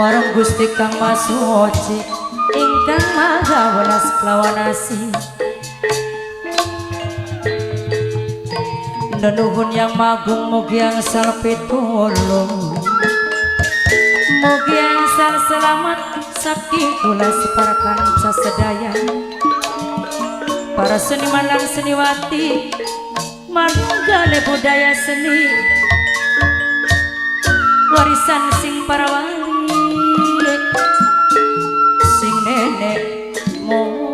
marang Gusti Kang Masuci ingkang maha welas kelawan asih. Nenuhun yang magung mugi angsal pitulung, mugi angsal selamat saking kula separakan sasedaya. Para seniman lan seniwati manunggale budaya seni, warisan sing para wali sing nenek moyang.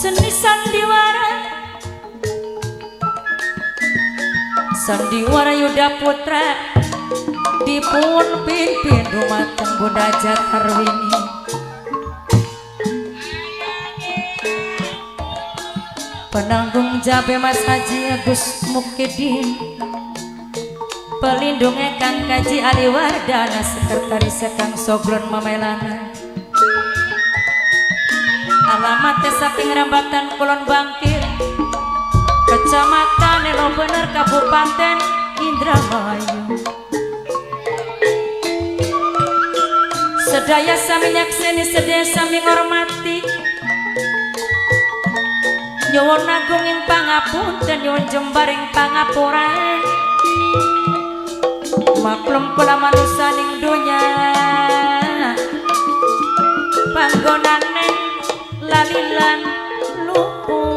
Seni sandiwara Yuda Putra dipun pimpin dumateng Bunda Jatarwini. Penanggung jabe Mas Haji Agus Mukidin, pelindungnya Kang Kaji Aliwardana, sekretaris Kang Soglon Mamelana. Alamatnya saking Rambatan Kulon Bangkir, Kecamatan Elo Bener, Kabupaten Indramayu. Sedaya sami nyakseni, sedaya sami ngormati, nyuwun agung ing pangapunten, nyuwun jembaring pangapuran. Maklum kula manusa ning donya, panggonane lalilan luput.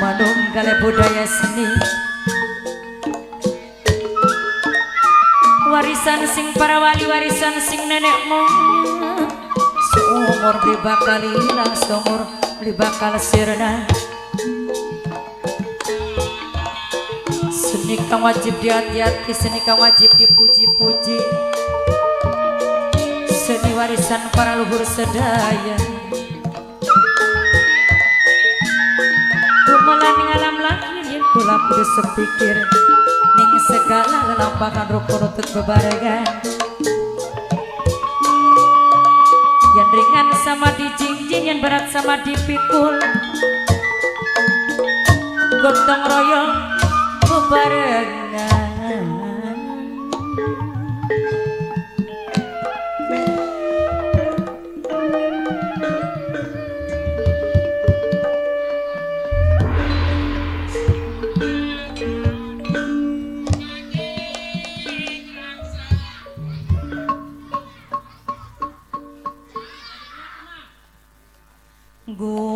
Manunggale budaya seni, warisan sing para wali, warisan sing nenek moyang. Seumur di bakal hilang, seumur di bakal sirna. Seni kang wajib dihati-hati, seni kang wajib dipuji-puji. Seni warisan para luhur sedaya. Melaning alam lahir yang kula kudu sepikir, ning segala lelampahan rukun utut bebarengan. Yang ringan sama dijingjing, yang berat sama dipikul, gotong royong bebarengan. Gumelan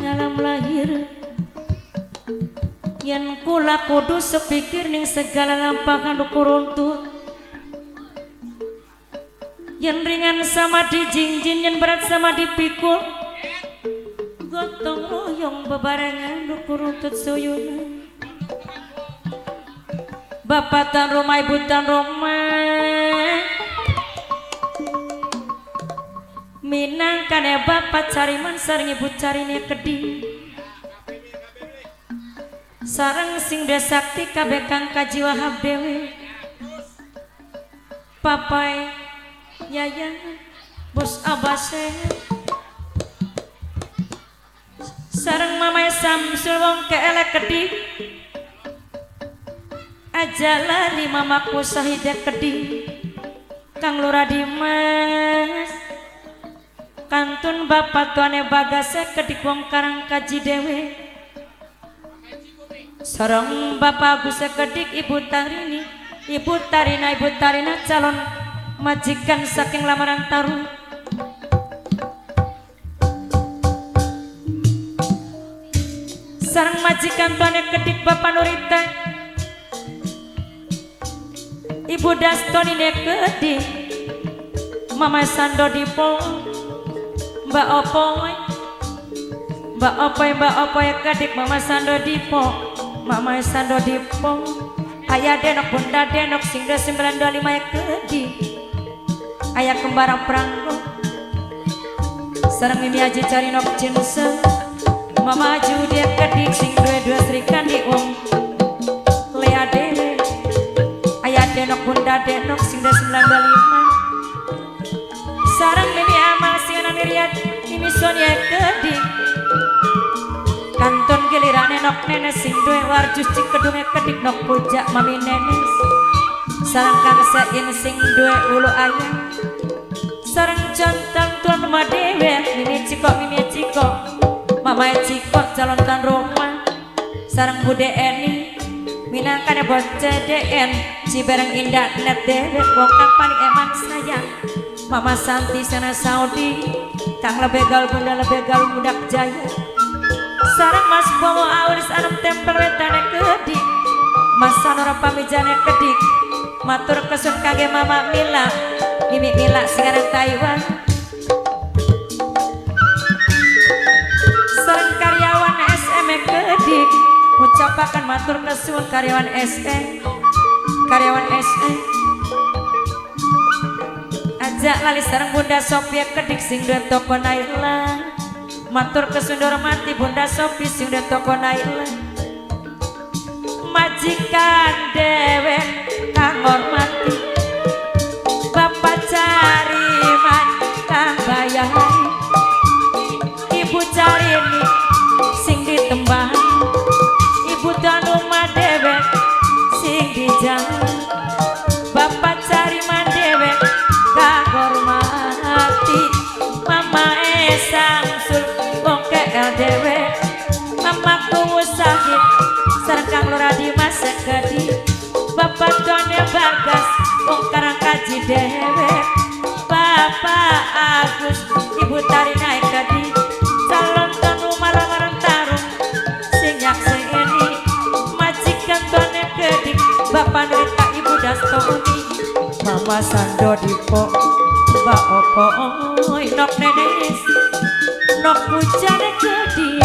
ngalam lahir yen kula kudu sepikir ning segala lampahan runtut. Yen ringan sama dijingjin, yen berat sama dipikul, gotong royong bebarengan runtut suyuna. Bapak tan rumah, ibu tan rumah, minangkane bapak cariman sareng ibu carine kedi. Sareng sing desakti kabeh Kang Kaji Wahab dewe, papai Yayan Bos Abase, sareng mamai Samsul wong keelek kedi. Aja lali mamaku Sahidah kedi, Kang Lurah Dimas kantun bapak tuane bagase kedik wong karang kaji dewe sareng bapak Agus kedik ibu Tarini ibu Tarina calon majikan saking lamaran taruh sareng majikan tuane kedik bapak Nurita ibu Dastoni ne kedik Mama Sando Dipo Mbak Opoy kedik Mama Sando Dipo ayah denok bunda denok singda 925 kedik ayah kembarang perangko sareng mimi aji cari nok cinse Mama aju dia kedik sing dua Sri Kandi Om Lea Dewe ayah denok bunda denok singda 925 sarang mimi amal singan amiriat mimi Sonia kedik kanton giliran enok nenes sing duwe warjus cing kedunge kedik nok pujak mami nenes sarang kang sein sing duwe ulu ayam sarang jantan tuan mama dewe mimi ciko mama ciko calon tan rumah sarang bude Eni minangkane bos CDN Cibereng indah net dewe wong kang paling eman sayang Mama Santi sana Saudi kang lebegal bunda lebegal mudak jaya sarang Mas Bowo aulis anum tempel wetane kedik Mas Sanora pamijane kedik matur kesun kage Mama Mila Mimi Mila singarang Taiwan sarang karyawan SM kedik ucapakan matur kesun karyawan SM ajak lali sareng Bunda Sophia kedik sing duwe toko Naila matur kesundor mati Bunda Sophie sing duwe toko Naila majikan dewe kang hormati Bapak Cariman kang bayari Ibu Carini sing ditembang Ibu Tanuma dewe sing dijalan Bapak Cariman dewe kang hormati Mama Samsul wong dewe Mama Kuwusahid sareng kang Lora Dimas Sekedi Bapak Tone Bagas wong karang kaji dewe Bapak Agus Ibu Tarina Ekedi calon tanu malangaran tarung sing nyakseni majikan Tone Kedik Bapak Nurita Ibu Dastoni Mama Sando Dipo Mbak Opoy nok nenes nok bujane kedik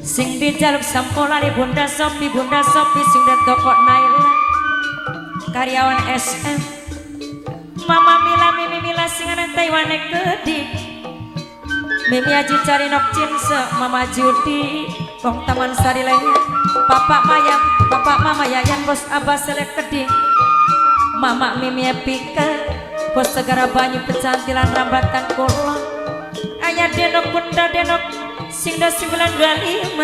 sing dijaluk sampolane Bunda Sophie sing di toko Naila karyawan SM Mama Mila Mimi Mila singaran Taiwan kedik Mimi Aji cari nok cinse Mama Judi wong Taman Sari Lenya Bapak Mama Yayan bos Abah selek kedik Mama Mimi Epika bos Segara Banyu Pecantilan Rambatan Kulon ayah denok Bunda denok singda 925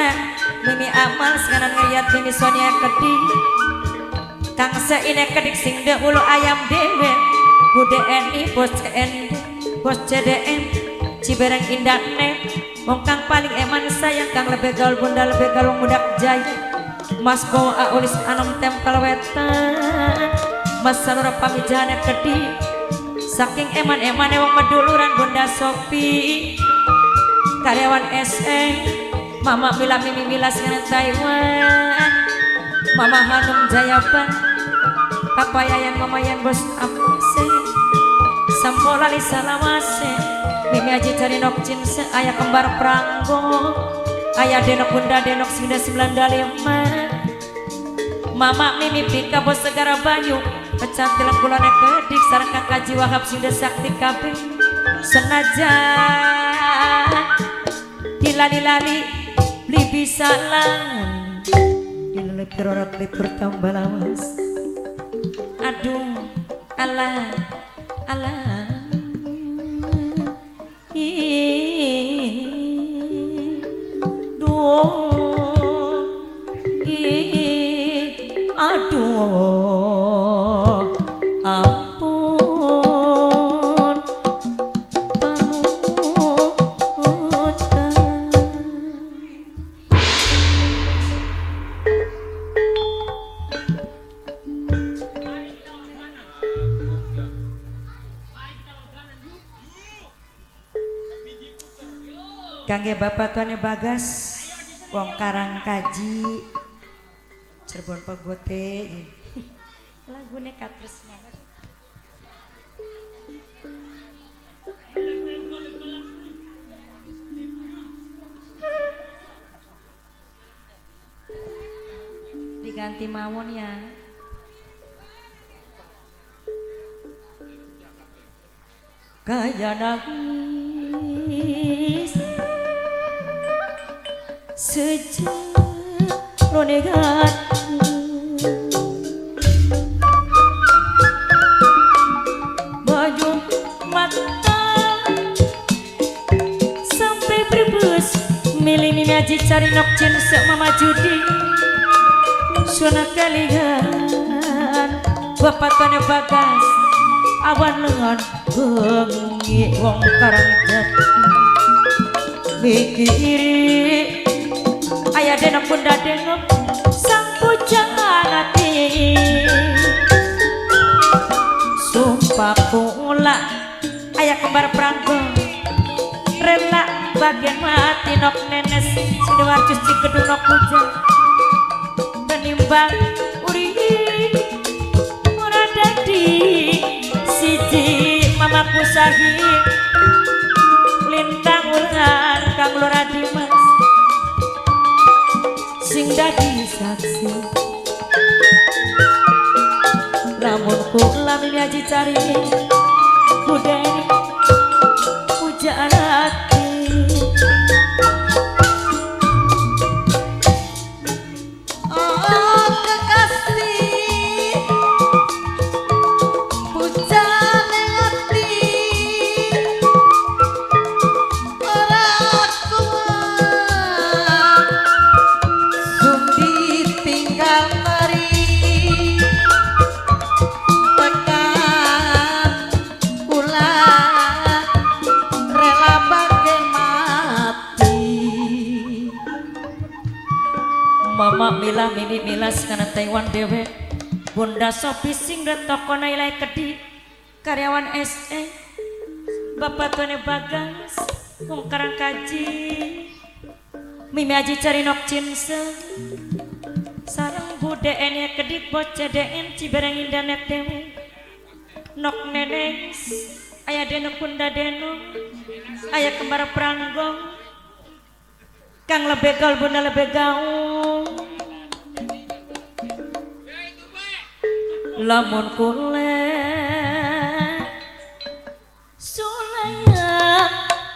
Mimi Amal sekarang ngeliat Mimi Sonia kedik kang seine kedik singda ulu ayam dewe Bude Eni bos CDN Cibereng indah net wong kang paling eman sayang kang lebih gaul bunda lebih gaul mudak jaya Mas Bowo aulis anom tempel wetan Mas Sanura pamijane kedik saking eman-emane wong meduluran Bunda Sophie karyawan SM Mama Mila Mimi Mila singaran Taiwan Mama Hanum Jayaban Papa Yayan Mama Yan bos Apse Sampola Lisa Lawase Mimi Aji cari nok cinse ayah kembar Pranggo ayah denok Bunda denok singda 925 Mama Mimi Pika bos Segara Banyu pecantilan kulone kedik sareng Kang Kaji Wahab singda sakti kabeh senajan dilali-lali beli bisa langan dilelep terorot lipur tambah lawas aduh alah alah duh aduh ampun panutan. Kangge Bapak Tuane Bagas wong Karang Kaji Cirebon Pegote lagune katresna diganti mawon ya. Kaya nangis sejak ronegat baju mata sampai berbus milih aji cari nokcin mama judi sunat kalian Bapak Tuane Bagas awan lengan bengi wong Karang Jati mikiri aya denok bunda denok sang pujangan hati sumpah pula aya kembar peranggo rela bagian mati nok nenes sidoar cuci gedung nok pujan penimbang uri ora dadi siji mamaku sahih lintang ulan kang lora dimas sing dadi saksi lamun kula milih aji cari budeni pujaan hati oh kekasih pujaan hati ora kuat sumbi tinggal meri tekan kula rela bagai mati mama milah mini milas kana Taiwan dewe Bunda Sopi sing retoko nailai kedi karyawan SE Bapak Tuane Bagas wong Karang Kaji Mimi aji cari nok cinse sarang bude ene kedik bocah deen Cibereng Indanet dewe nok nenes aya denok bunda denok aya kembar peranggong kang lebegal bunda lebegaung lamun kule sulaya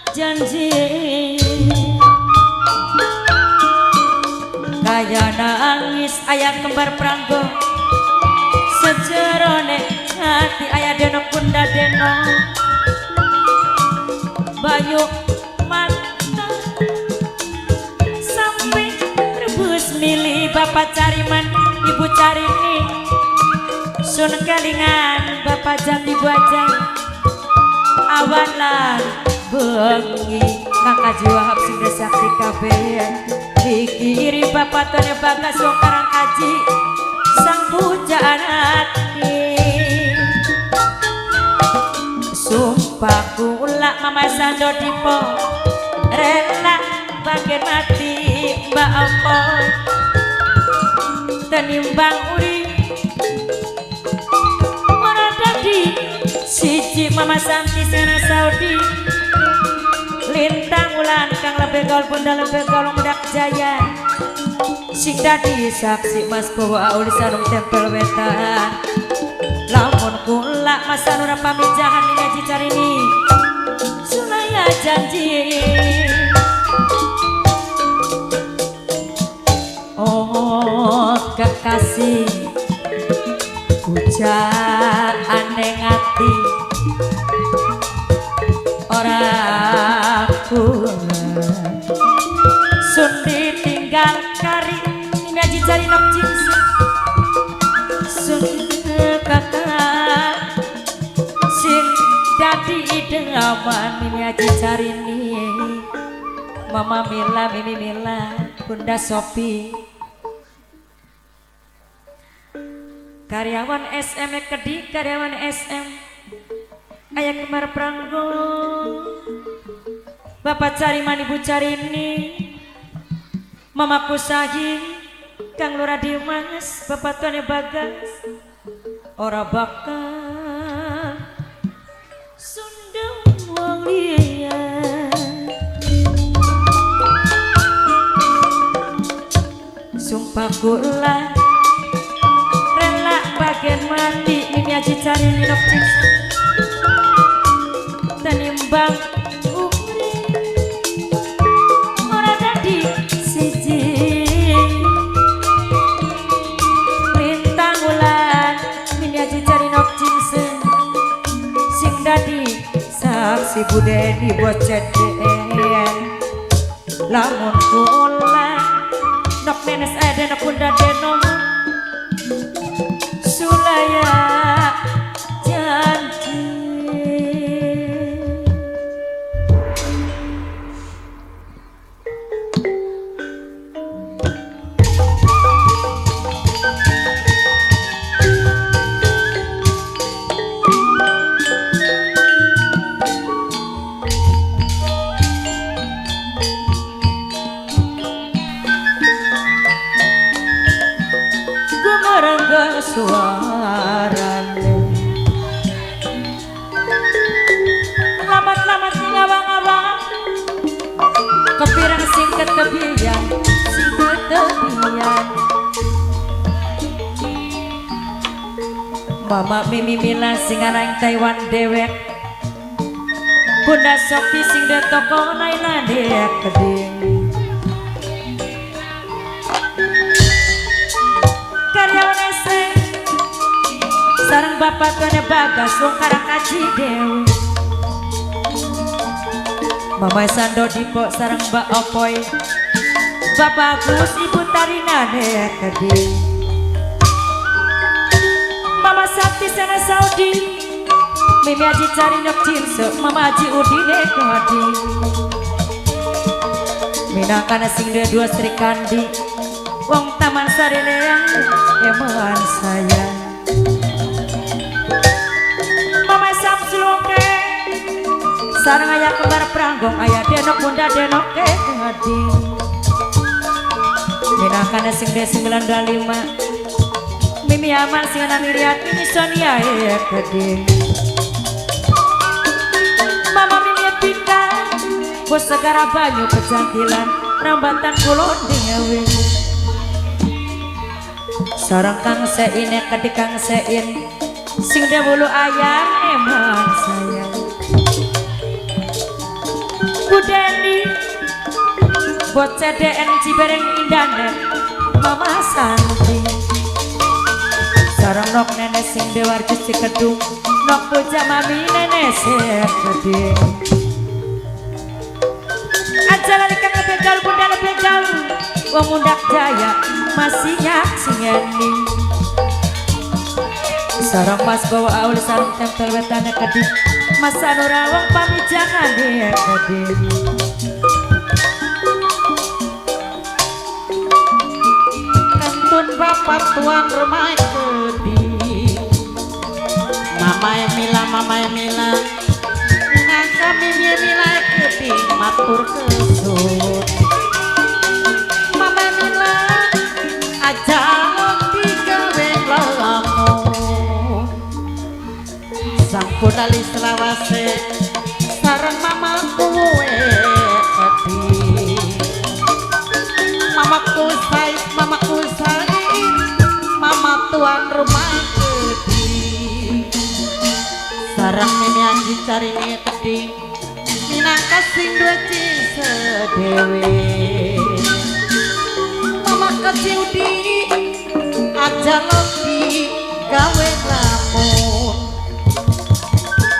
janji kaya nangis aya kembar peranggo sejerone hati aya denok bunda denok bayu mata sampai rebus milih bapak cariman ibu carini sun kelingan bapak jati buaja awan lan bengi kakak jiwa sing sakti kabeh dikiri Bapak Tuane Bagas wong Karang Kaji sang pujaan hati sumpah kula mama sando dipo rela bagian mati mbak ampun tenimbang uri ora dadi siji mama Santi sana Saudi lintang ulan kang lebegol bunda lebegol mudak jaya sing dadi saksi mas bawa auli sarung tempel wetan lamun kula mas anura pamijahan ini aji carini sulaya janji oh kekasih puja aneh ora pulang sun ditinggal kari ini aja cari nok jeans sun kakak sing dadi idaman ini aja cari nih Mama Mila, Mimi Mila, Bunda Sopi karyawan SM Kedi, karyawan SM Ayah Kemar Pranggo Bapak cari mani Bu cari ini Mamaku Sahi Kang Lura Dimas Bapak Tuane Bagas ora bakal Sunda Mulia sumpah kula rela bagian mati ini aja cari ninok cik tenimbang umri ora dadi siji lintang wulan ini aja cari nok cik sing dadi saksi budeni buat cedek lamun kula nok menes ada nok bunda deno sulaya janji suarane lamat-lamat ngabang-abang kepirang singkat kebiyan singkat kebiyan Mama Mimi Mila sing arang Taiwan dewek Bunda Sopi sing de toko naila dek keding karyawan SM sarang Bapak Tuane Bagas wong karang kaji dewi Mama Sando Dipo sarang Mbak Opoy Bapak Agus Ibu Tarina dek keding Mama Sakti sana Saudi Mimi Aji cari nok cinse Mama Aji Udine kodi Minangkana sing dua Sri Kandi wong Taman Sari Leang eman saya Mama Samsul Oke sarang ayah Kembar Pranggong ayah denok bunda denok ke hadi minangkana sing D925 Mimi Aman sing Miriat Mimi Sonia ya keding Mama Mimi Pika bos segara banyu pecantilan rambatan kulon dingawe sarang Kang Sein kedik Kang Sein sing dahulu ayam eman sayang Budeni buat CDN Cibereng Indanet Mama Santi sarang nok nenek sing dewarjo Cikedung nok puja mami nenek sedih aja lali kang begal bunda begal wong mundak jaya masih nyak singeni sarang mas bawa aul sarang tempel wetane kedih mas anurawang pamijangan dia kedih kantun bapak tuan rumah kedih Mama Emila nah kami Emila kedih matur kesut Mama Emila aja sampun ali selawase sareng mamaku sedih mamaku Said mama tuan rumah sedih sareng Mimi Anji cari sedih minangka sing dua sedewe mama kecil di aja lebih gawe lamun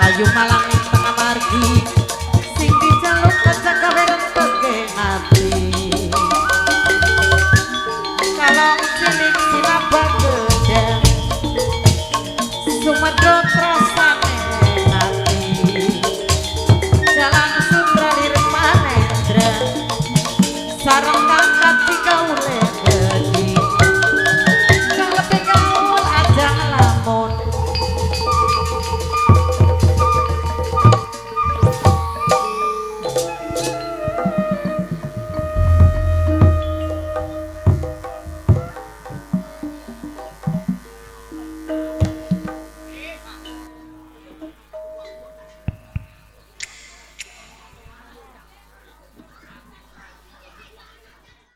ayu malang tengah margi